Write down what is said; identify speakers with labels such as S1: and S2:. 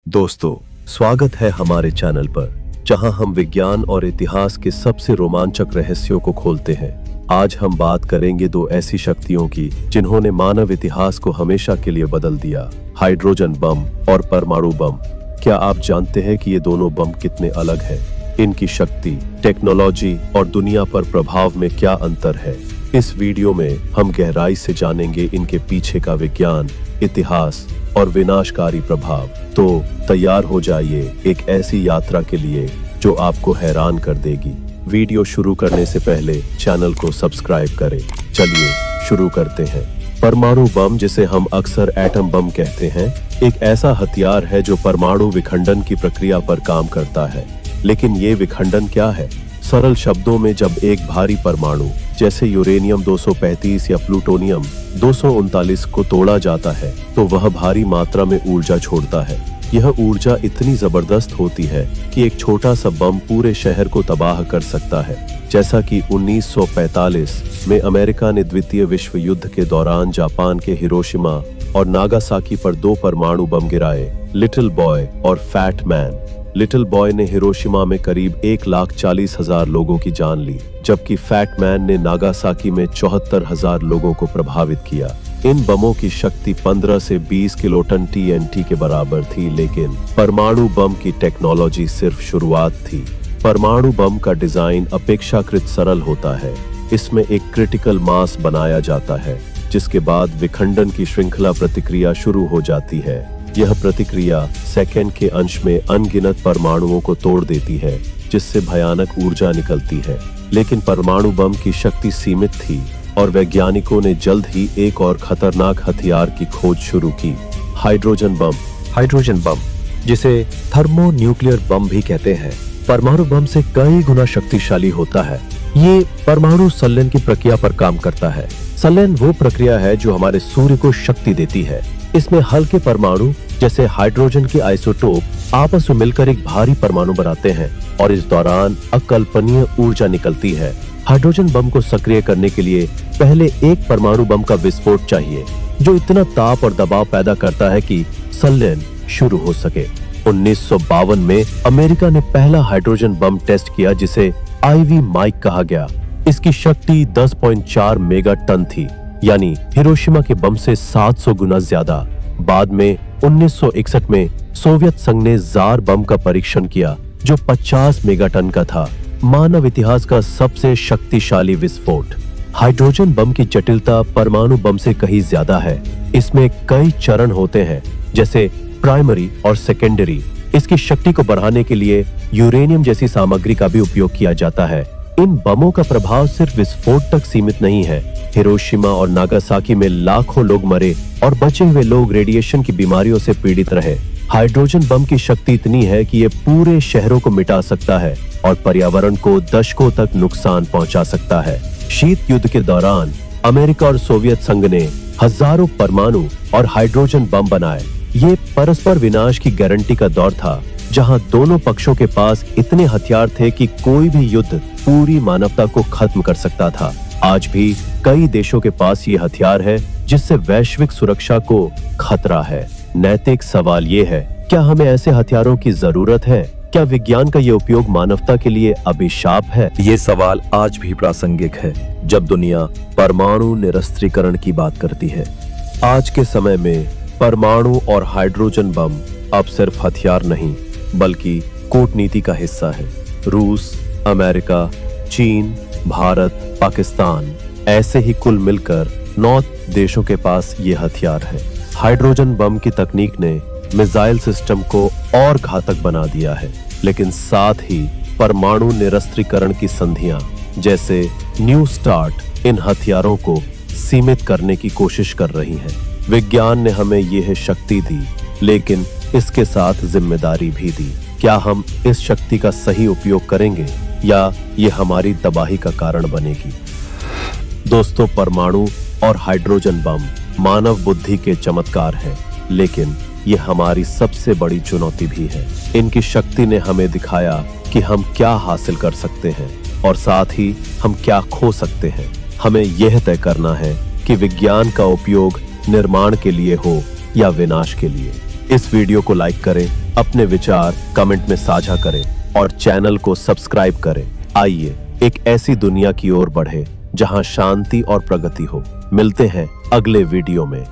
S1: दोस्तों, स्वागत है हमारे चैनल पर, जहां हम विज्ञान और इतिहास के सबसे रोमांचक रहस्यों को खोलते हैं। आज हम बात करेंगे दो ऐसी शक्तियों की जिन्होंने मानव इतिहास को हमेशा के लिए बदल दिया, हाइड्रोजन बम और परमाणु बम। क्या आप जानते हैं कि ये दोनों बम कितने अलग हैं? इनकी शक्ति, टेक्नोलॉजी और दुनिया पर प्रभाव में क्या अंतर है? इस वीडियो में हम गहराई से जानेंगे इनके पीछे का विज्ञान, इतिहास और विनाशकारी प्रभाव। तो तैयार हो जाइए एक ऐसी यात्रा के लिए जो आपको हैरान कर देगी। वीडियो शुरू करने से पहले चैनल को सब्सक्राइब करें। चलिए शुरू करते हैं। परमाणु बम, जिसे हम अक्सर एटम बम कहते हैं, एक ऐसा हथियार है जो परमाणु विखंडन की प्रक्रिया पर काम करता है। लेकिन ये विखंडन क्या है? सरल शब्दों में, जब एक भारी परमाणु जैसे यूरेनियम 235 या प्लूटोनियम 239 को तोड़ा जाता है तो वह भारी मात्रा में ऊर्जा छोड़ता है। यह ऊर्जा इतनी जबरदस्त होती है कि एक छोटा सा बम पूरे शहर को तबाह कर सकता है। जैसा कि 1945 में अमेरिका ने द्वितीय विश्व युद्ध के दौरान जापान के हिरोशिमा और नागासाकी पर 2 परमाणु बम गिराए, लिटिल बॉय और फैट मैन। लिटिल बॉय ने हिरोशिमा में करीब 1,40,000 लोगों की जान ली, जबकि फैट मैन ने नागासाकी में 74,000 लोगों को प्रभावित किया। इन बमों की शक्ति 15 से 20 किलोटन TNT के बराबर थी, लेकिन परमाणु बम की टेक्नोलॉजी सिर्फ शुरुआत थी। परमाणु बम का डिजाइन अपेक्षाकृत सरल होता है। इसमें एक क्रिटिकल मास बनाया जाता है, जिसके बाद विखंडन की श्रृंखला प्रतिक्रिया शुरू हो जाती है। यह प्रतिक्रिया सेकंड के अंश में अनगिनत परमाणुओं को तोड़ देती है, जिससे भयानक ऊर्जा निकलती है। लेकिन परमाणु बम की शक्ति सीमित थी और वैज्ञानिकों ने जल्द ही एक और खतरनाक हथियार की खोज शुरू की, हाइड्रोजन बम।
S2: हाइड्रोजन बम, जिसे थर्मोन्यूक्लियर बम भी कहते हैं, परमाणु बम से कई गुना शक्तिशाली होता है। ये परमाणु संलयन की प्रक्रिया पर काम करता है। संलयन वो प्रक्रिया है जो हमारे सूर्य को शक्ति देती है। इसमें हल्के परमाणु जैसे हाइड्रोजन के आइसोटोप आपस में मिलकर एक भारी परमाणु बनाते हैं और इस दौरान अकल्पनीय ऊर्जा निकलती है। हाइड्रोजन बम को सक्रिय करने के लिए पहले एक परमाणु बम का विस्फोट चाहिए, जो इतना ताप और दबाव पैदा करता है कि संलयन शुरू हो सके। 1952 में अमेरिका ने पहला हाइड्रोजन बम टेस्ट किया, जिसे आईवी माइक कहा गया। इसकी शक्ति 10.4 मेगा टन थी, यानी हिरोशिमा के बम से 700 गुना ज्यादा। बाद में 1961 में सोवियत संघ ने जार बम का परीक्षण किया, जो 50 मेगाटन का था। मानव इतिहास का सबसे शक्तिशाली विस्फोट। हाइड्रोजन बम की जटिलता परमाणु बम से कहीं ज्यादा है। इसमें कई चरण होते हैं, जैसे प्राइमरी और सेकेंडरी। इसकी शक्ति को बढ़ाने के लिए यूरेनियम जैसी सामग्री का भी उपयोग किया जाता है। इन बमों का प्रभाव सिर्फ विस्फोट तक सीमित नहीं है। हिरोशिमा और नागासाकी में लाखों लोग मरे और बचे हुए लोग रेडिएशन की बीमारियों से पीड़ित रहे। हाइड्रोजन बम की शक्ति इतनी है कि ये पूरे शहरों को मिटा सकता है और पर्यावरण को दशकों तक नुकसान पहुंचा सकता है। शीत युद्ध के दौरान अमेरिका और सोवियत संघ ने हजारों परमाणु और हाइड्रोजन बम बनाए। ये परस्पर विनाश की गारंटी का दौर था, जहां दोनों पक्षों के पास इतने हथियार थे कि कोई भी युद्ध पूरी मानवता को खत्म कर सकता था। आज भी कई देशों के पास ये हथियार है, जिससे वैश्विक सुरक्षा को खतरा है। नैतिक सवाल ये है, क्या हमें ऐसे हथियारों की जरूरत है? क्या विज्ञान का ये उपयोग मानवता के लिए अभिशाप है?
S1: ये सवाल आज भी प्रासंगिक है, जब दुनिया परमाणु निरस्त्रीकरण की बात करती है। आज के समय में परमाणु और हाइड्रोजन बम अब सिर्फ हथियार नहीं, बल्कि कूटनीति का हिस्सा है। रूस, अमेरिका, चीन, भारत, पाकिस्तान, ऐसे ही कुल मिलकर 9 देशों के पास ये हथियार है। हाइड्रोजन बम की तकनीक ने मिसाइल सिस्टम को और घातक बना दिया है, लेकिन साथ ही परमाणु निरस्त्रीकरण की संधियां जैसे न्यू स्टार्ट इन हथियारों को सीमित करने की कोशिश कर रही हैं। विज्ञान ने हमें यह शक्ति दी, लेकिन इसके साथ जिम्मेदारी भी दी। क्या हम इस शक्ति का सही उपयोग करेंगे या ये हमारी तबाही का कारण बनेगी? दोस्तों, परमाणु और हाइड्रोजन बम मानव बुद्धि के चमत्कार हैं, लेकिन ये हमारी सबसे बड़ी चुनौती भी है। इनकी शक्ति ने हमें दिखाया कि हम क्या हासिल कर सकते हैं और साथ ही हम क्या खो सकते हैं। हमें यह तय करना है कि विज्ञान का उपयोग निर्माण के लिए हो या विनाश के लिए। इस वीडियो को लाइक करें, अपने विचार कमेंट में साझा करें और चैनल को सब्सक्राइब करें। आइए एक ऐसी दुनिया की ओर बढ़े जहां शांति और प्रगति हो। मिलते हैं अगले वीडियो में।